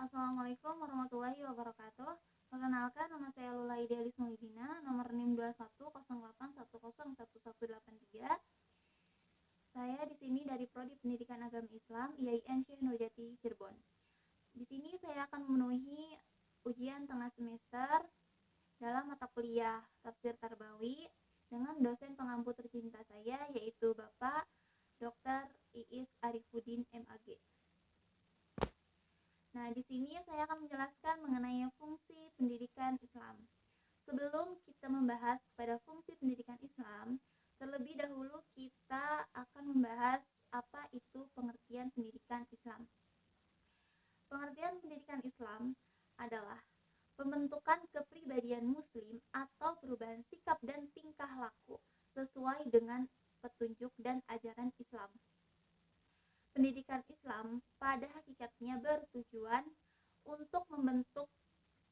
Assalamualaikum warahmatullahi wabarakatuh. Perkenalkan, nama saya Lula Idealis Maulidina, nomor NIM 210810111183. Saya di sini dari Prodi Pendidikan Agama Islam IAIN Syekh Nurjati Cirebon. Di sini saya akan memenuhi ujian tengah semester dalam mata kuliah Tafsir Tarbawi dengan dosen pengampu tercinta saya, yaitu Bapak Dr. Iis Arifuddin MAG. Nah, di sini saya akan menjelaskan mengenai fungsi pendidikan Islam. Sebelum kita membahas pada fungsi pendidikan Islam, terlebih dahulu kita akan membahas apa itu pengertian pendidikan Islam. Pengertian pendidikan Islam adalah pembentukan kepribadian muslim atau perubahan sikap dan tingkah laku sesuai dengan petunjuk dan ajaran Islam. Pendidikan Islam pada hakikatnya bertujuan untuk membentuk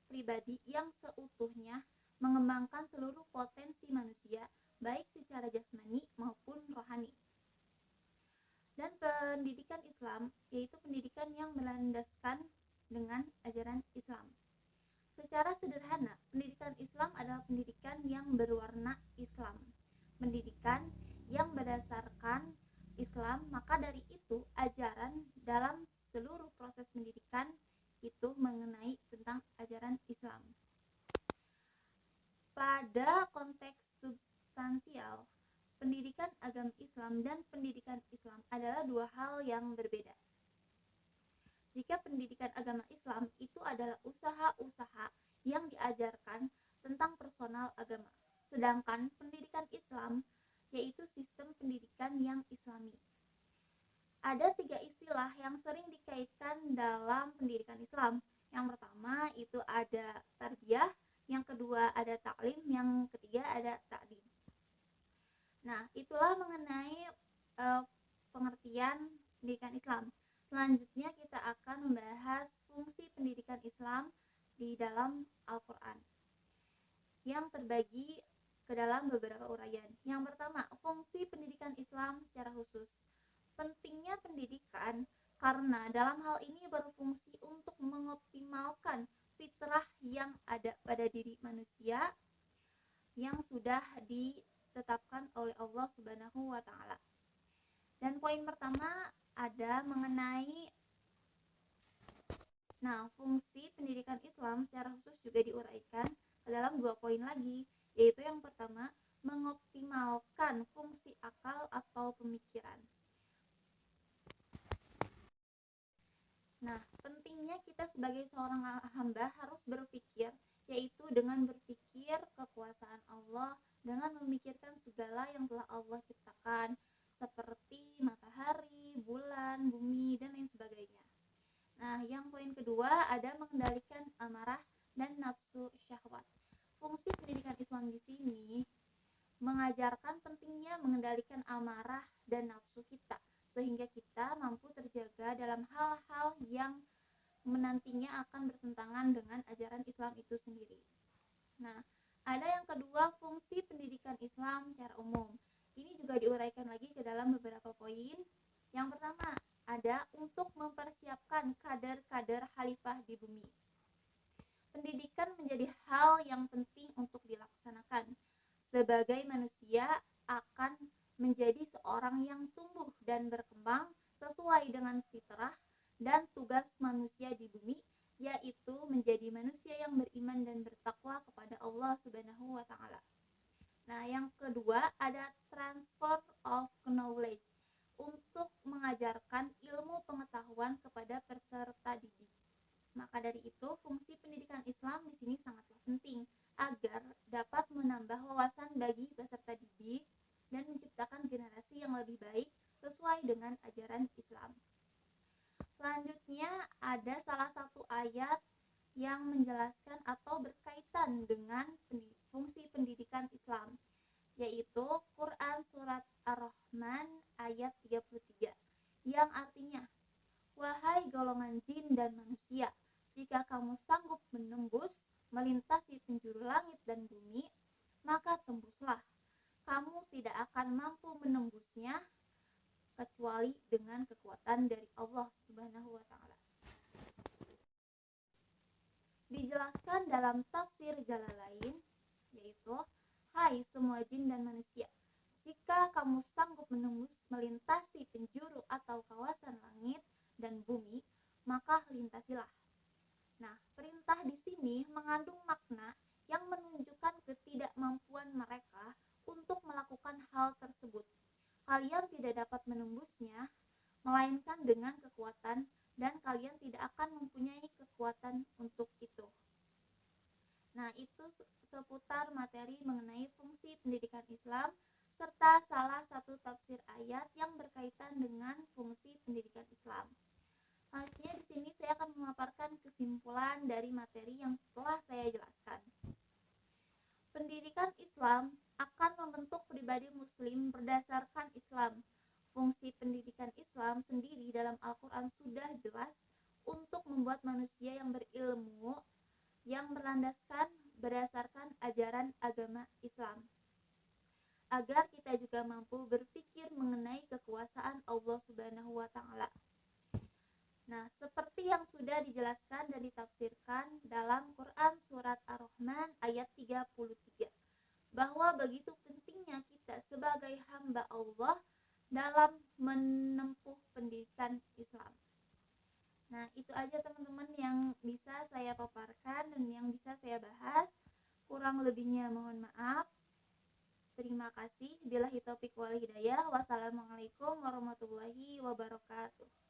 pribadi yang seutuhnya mengembangkan seluruh potensi manusia, baik secara jasmani maupun rohani. Dan pendidikan Islam yaitu pendidikan yang berlandaskan dengan ajaran Islam. Secara sederhana, pendidikan Islam adalah pendidikan yang berwarna Islam. Pendidikan yang berdasarkan Islam, maka dari itu ajaran dalam seluruh proses pendidikan itu mengenai tentang ajaran Islam. Pada konteks substansial, pendidikan agama Islam dan pendidikan Islam adalah dua hal yang berbeda. Jika pendidikan agama Islam itu adalah usaha-usaha yang diajarkan tentang personal agama, sedangkan pendidikan Islam yaitu sistem pendidikan yang Islami. Ada 3 istilah yang sering dikaitkan dalam pendidikan Islam. Yang pertama itu ada tarbiyah, yang kedua ada taklim, yang ketiga ada ta'dim. Nah, itulah mengenai pengertian pendidikan Islam. Selanjutnya kita akan membahas fungsi pendidikan Islam di dalam Al-Quran yang terbagi ke dalam beberapa uraian. Yang pertama, fungsi pendidikan Islam secara khusus. Pentingnya pendidikan karena dalam hal ini berfungsi untuk mengoptimalkan fitrah yang ada pada diri manusia yang sudah ditetapkan oleh Allah Subhanahu wa taala. Dan poin pertama ada mengenai fungsi pendidikan Islam secara khusus juga diuraikan ke dalam 2 poin lagi, yaitu yang pertama, mengoptimalkan fungsi akal atau pemikiran. Nah, pentingnya kita sebagai seorang hamba harus berpikir, yaitu dengan berpikir kekuasaan Allah, dengan memikirkan segala yang telah Allah ciptakan, seperti matahari, bulan, bumi, dan lain sebagainya. Nah, yang poin kedua ada mengendalikan amarah dan nafsu syahwat. Fungsi pendidikan Islam di sini mengajarkan pentingnya mengendalikan amarah dan nafsu kita, sehingga kita mampu terjaga dalam hal-hal yang menantinya akan bertentangan dengan ajaran Islam itu sendiri. Nah, ada yang kedua, fungsi pendidikan Islam secara umum. Ini juga diuraikan lagi ke dalam beberapa poin. Yang pertama, ada untuk mempersiapkan kader-kader khalifah di bumi. Pendidikan menjadi hal yang penting untuk dilaksanakan. Sebagai manusia akan menjadi seorang yang tumbuh dan berkembang sesuai dengan fitrah dan tugas manusia di bumi, yaitu menjadi manusia yang beriman dan bertakwa kepada Allah Subhanahu wa taala. Nah, yang kedua ada transfer of knowledge, untuk mengajarkan ilmu pengetahuan kepada peserta didik. Maka dari itu, fungsi pendidikan Islam di sini sangatlah penting agar dapat menambah wawasan bagi peserta didik dan menciptakan generasi yang lebih baik sesuai dengan ajaran Islam. Selanjutnya ada salah satu ayat yang menjelaskan atau berkaitan dengan fungsi pendidikan Islam, yaitu Quran Surat Ar-Rahman ayat 33 yang artinya, wahai golongan jin dan manusia, jika kamu sanggup menembus melintasi penjuru langit dan bumi, maka tembuslah. Kamu tidak akan mampu menembusnya kecuali dengan kekuatan dari Allah Subhanahu wa taala. dijelaskan dalam tafsir Jalalain, yaitu, hai semua jin dan manusia, jika kamu sanggup menembus melintasi penjuru atau kawasan langit dan bumi, maka lintasilah. Nah, perintah di sini mengandung makna yang menunjukkan ketidakmampuan mereka untuk melakukan hal tersebut. Kalian tidak dapat menembusnya, melainkan dengan kekuatan, dan kalian tidak akan mempunyai kekuatan untuk itu. Nah, itu seputar materi mengenai fungsi pendidikan Islam serta salah satu tafsir ayat yang berkaitan dengan fungsi pendidikan Islam. Selanjutnya di sini saya akan memaparkan kesimpulan dari materi yang telah saya jelaskan. Pendidikan Islam akan membentuk pribadi muslim berdasarkan Islam. Fungsi pendidikan Islam sendiri dalam Al-Quran sudah jelas untuk membuat manusia yang berilmu, yang berlandaskan berdasarkan ajaran agama Islam, agar kita juga mampu berpikir mengenai kekuasaan Allah Subhanahu wa Ta'ala. Nah, seperti yang sudah dijelaskan dan ditafsirkan dalam Quran Surat Ar-Rahman ayat 33, bahwa begitu pentingnya kita sebagai hamba Allah dalam menempuh pendidikan Islam. Nah, itu aja teman-teman yang bisa saya paparkan dan yang bisa saya bahas. Kurang lebihnya mohon maaf. Terima kasih. Billahi taufiq wal hidayah. Wassalamualaikum warahmatullahi wabarakatuh.